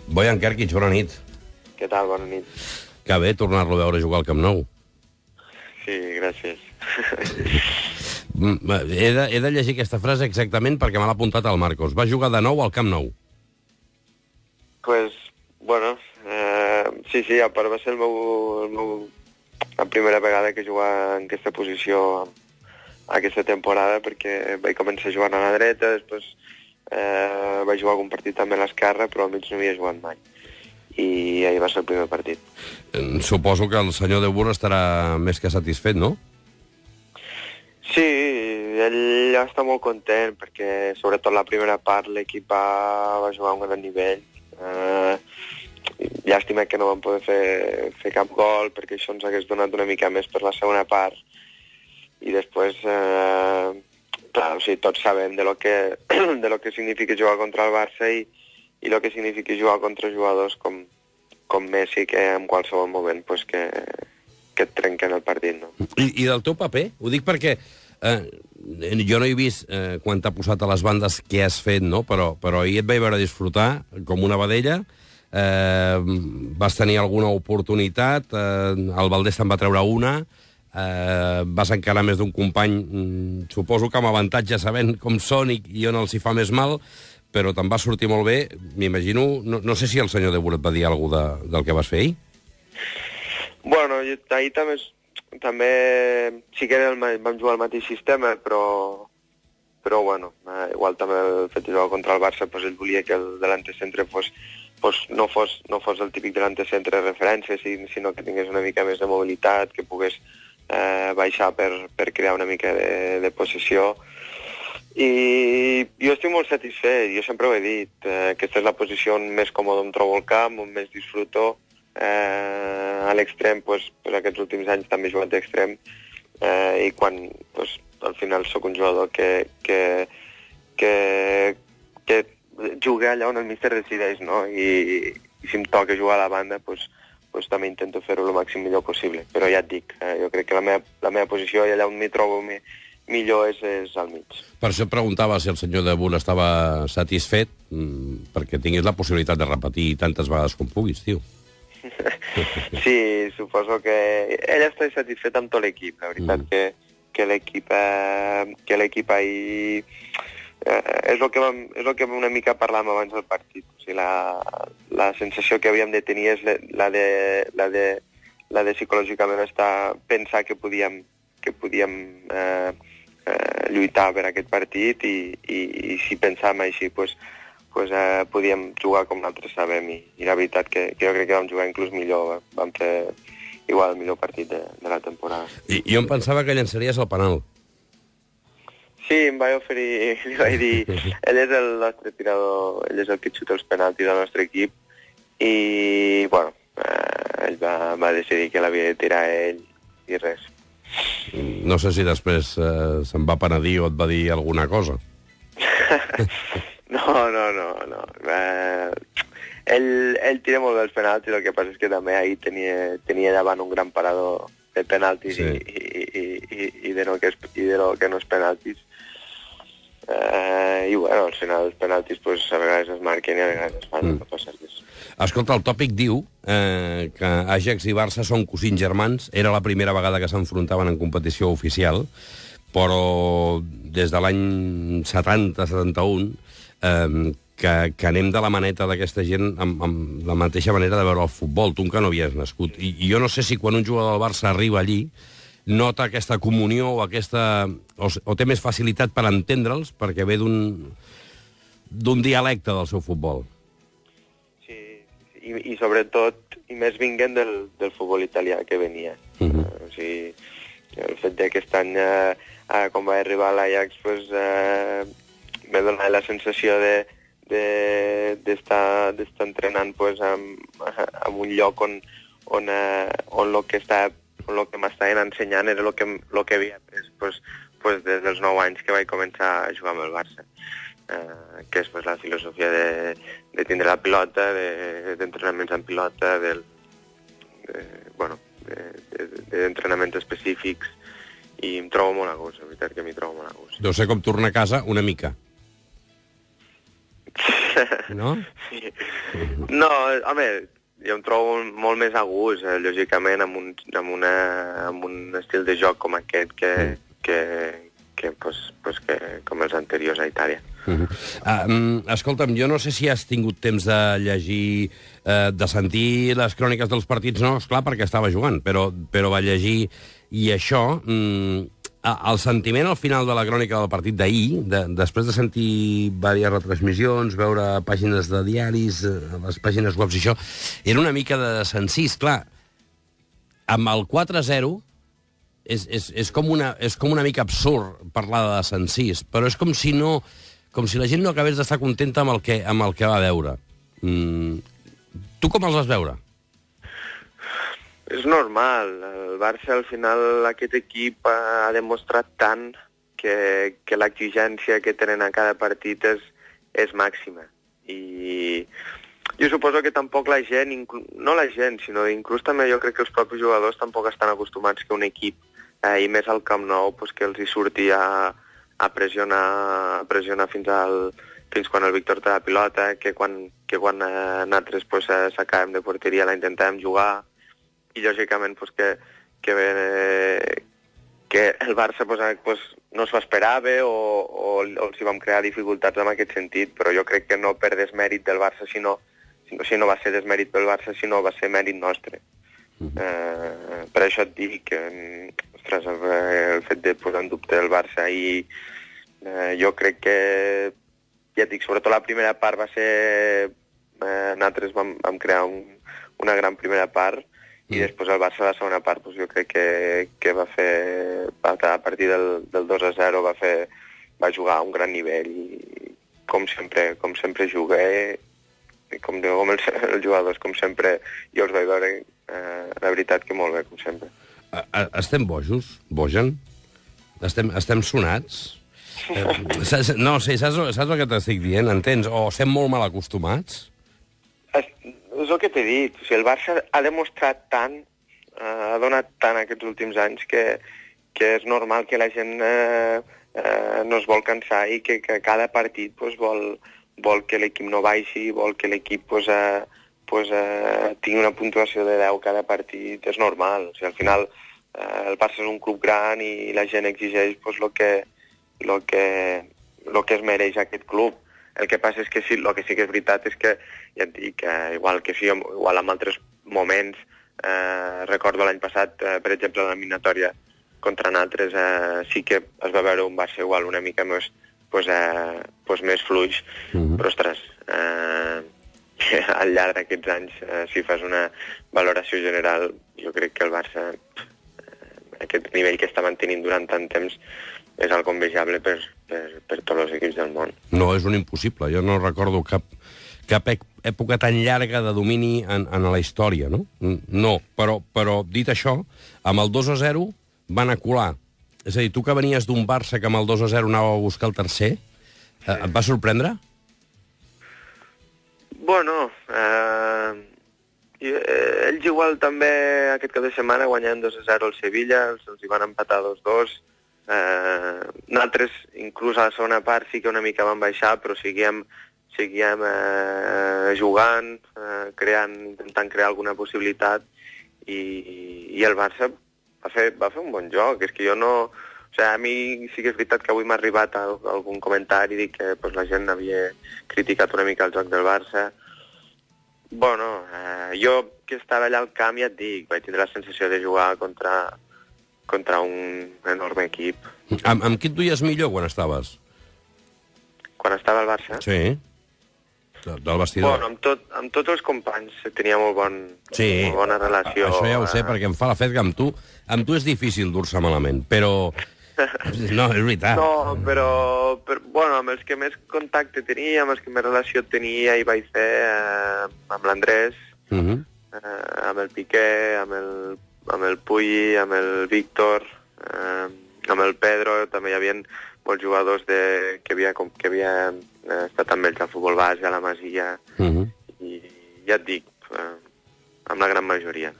Bojan Kerkic, bona nit. Què tal? Bona nit. Que bé tornar-lo a veure jugar al Camp Nou. Sí, gràcies. He de llegir aquesta frase exactament perquè me l'ha apuntat el Marcos. Va jugar de nou al Camp Nou. Pues, bueno, sí, a part va ser la primera vegada que jugava en aquesta posició aquesta temporada, perquè vaig començar a jugar a la dreta, després vaig jugar algun partit també a l'esquerra, però al mig no havia jugat mai. I ahir va ser el primer partit. Suposo que el senyor De Boer estarà més que satisfet, no? Sí, ell està molt content, perquè sobretot la primera part l'equip va jugar a un gran nivell. Llàstima que no vam poder fer cap gol, perquè això ens hagués donat una mica més per la segona part. I després, clar, o sigui, tots sabem de lo que significa jugar contra el Barça i el que significa jugar contra jugadors com Messi, que en qualsevol moment pues, que et trenquen el partit. No? I del teu paper? Ho dic perquè jo no he vist quan t'ha posat a les bandes què has fet, no? Però ahir et vaig veure disfrutar com una vedella. Vas tenir alguna oportunitat, el Valdés te'n va treure una, vas encarar més d'un company, suposo que amb avantatge sabent com són i on els hi fa més mal, però te'n va sortir molt bé. M'imagino, no sé si el senyor De Boer et va dir alguna cosa del que vas fer ahir. Bueno, ahir també sí que vam jugar al mateix sistema, però bueno, igual també el fet de jugar contra el Barça, pues ell volia que el delantecentre no fos el típic delantecentre de referència, sinó que tingués una mica més de mobilitat, que pogués baixar per crear una mica de possessió. I jo estic molt satisfet, jo sempre ho he dit, aquesta és la posició on més còmode em trobo al camp, on més disfruto. A l'extrem, aquests últims anys també he jugat d'extrem, i quan al final sóc un jugador que juga allà on el míster decideix, no? I si em toca jugar a la banda, també intento fer-ho el màxim millor possible. Però ja et dic, jo crec que la meva posició i allà on m'hi trobo millor és al mig. Per això et preguntava si el senyor De Boer estava satisfet, perquè tinguis la possibilitat de repetir tantes vegades com puguis, tio. Sí, suposo que ell està satisfet amb tot l'equip. La veritat que l'equip ahir és el que una mica parlàvem abans del partit. O sigui, la sensació que havíem de tenir és la de psicològicament pensar que podíem lluitar per aquest partit i si pensàvem així podíem jugar com nosaltres sabem i la veritat que jo crec que vam jugar inclús millor, vam fer igual el millor partit de la temporada. I jo em pensava que llançaries el penal. Sí, em vaig oferir, li vaig dir, ell és el nostre tirador, ell és el que xuta els penaltis del nostre equip i, bueno, ell va decidir que l'havia de tirar ell i res. No sé si després se'n va penedir o et va dir alguna cosa. No. Ell tira molt bé els penaltis, el que passa és que també ahir tenia davant un gran parador de penaltis, sí. i de lo que no és penaltis. I bueno, al final els penaltis a vegades es marquen i a vegades es fan, no passa res. Escolta, el tòpic diu que Ajax i Barça són cosins germans. Era la primera vegada que s'enfrontaven en competició oficial, però des de l'any 70-71 que anem de la maneta d'aquesta gent amb la mateixa manera de veure el futbol, tu que no havies nascut. I jo no sé si quan un jugador del Barça arriba allí nota aquesta comunió o té més facilitat per entendre'ls perquè ve d'un dialecte del seu futbol. I sobretot, i més vinguen del futbol italià que venia. O sigui, el fet que aquest any, quan va arribar a l'Ajax, m'he donat la sensació d'estar entrenant en un lloc on el que m'estaven ensenyant era el que havia après des dels 9 anys que vaig començar a jugar amb el Barça. Que és la filosofia de tindre la pilota, d'entrenaments en pilota, d'entrenaments específics, i em trobo molt a gust, la veritat que m'hi trobo molt a gust. Deu ser com tornar a casa una mica. No? Sí, No, home, jo em trobo molt més a gust, lògicament, amb un estil de joc com aquest que com els anteriors a Itàlia. Escolta'm, jo no sé si has tingut temps de llegir, de sentir les cròniques dels partits, no, esclar, perquè estava jugant, però va llegir, i això, el sentiment al final de la crònica del partit d'ahir, després de sentir diverses retransmissions, veure pàgines de diaris, les pàgines web i això, era una mica de sencís, clar, amb el 4-0 és com una mica absurd parlar de sencís, però és com si la gent no acabés d'estar contenta amb el que va veure. Tu com els vas veure? És normal. El Barça, al final, aquest equip ha demostrat tant que l'exigència que tenen a cada partit és màxima. I jo suposo que tampoc la gent, no la gent, sinó inclús també jo crec que els propis jugadors tampoc estan acostumats que un equip, i més al Camp Nou, que els hi surti a pressionar fins quan el Víctor té la pilota, que quan nosaltres s'acabem de porteria la intentem jugar, i lògicament que el Barça no s'ho esperava o els hi vam crear dificultats en aquest sentit, però jo crec que no per desmèrit del Barça, sinó va ser desmèrit pel Barça, sinó va ser mèrit nostre. Per això et dic que el fet de posar en dubte el Barça i jo crec que, ja et dic, sobretot la primera part va ser... nosaltres vam crear una gran primera part i després el Barça la segona part jo crec que va fer, a partir del 2-0 va jugar a un gran nivell i com sempre juga com els jugadors, com sempre jo els vaig veure, la veritat que molt bé, com sempre. Estem bojos? Bogen? Estem sonats? No, sí, saps el que t'estic dient, entens? O estem molt mal acostumats? És el que t'he dit. O sigui, el Barça ha demostrat tant, ha donat tant aquests últims anys que és normal que la gent no es vol cansar i que cada partit vol que l'equip no baixi, vol que l'equip tingui una puntuació de 10 cada partit. És normal. O sigui, al final el Barça és un club gran i la gent exigeix el que es mereix aquest club. El que passa és que sí, el que sí que és veritat és que, ja et dic, igual en altres moments, recordo l'any passat, per exemple, l'eliminatòria contra nosaltres, sí que es va veure un Barça igual una mica més, més fluix, però ostres, al llarg d'aquests anys, si fas una valoració general, jo crec que el Barça, aquest nivell que està mantenint durant tant temps, és algo envejable per tots els equips del món. No, és un impossible. Jo no recordo cap època tan llarga de domini en la història, no? No, però dit això, amb el 2-0 van a colar. És a dir, tu que venies d'un Barça que amb el 2-0 anava a buscar el tercer, et va sorprendre? Bueno, ells igual també aquest cap de setmana guanyant 2-0 al Sevilla, se'ls hi van empatar 2-2. Nosaltres, inclús a la segona part, sí que una mica vam baixar, però seguíem jugant, intentant crear alguna possibilitat, i el Barça va fer un bon joc. És que jo no... O sigui, a mi sí que és veritat que avui m'ha arribat algun comentari que la gent havia criticat una mica el joc del Barça. Bueno, jo que estava allà al camp, ja et dic, vaig tindre la sensació de jugar contra un enorme equip. Amb qui et duies millor quan estaves? Quan estava al Barça? Sí, del vestidor. Bueno, amb tots els companys tenia molt bona relació. Això ja ho sé, perquè em fa l'efecte que amb tu és difícil dur-se malament, però... No, és veritat. No, però bueno, amb els que més contacte tenia, amb els que més relació tenia, hi vaig fer amb l'Andrés, amb el Piqué, amb el Puyi, amb el Víctor, amb el Pedro. També hi havia molts jugadors que havia estat amb ells al futbol base, a la Masia, i ja et dic, amb la gran majoria.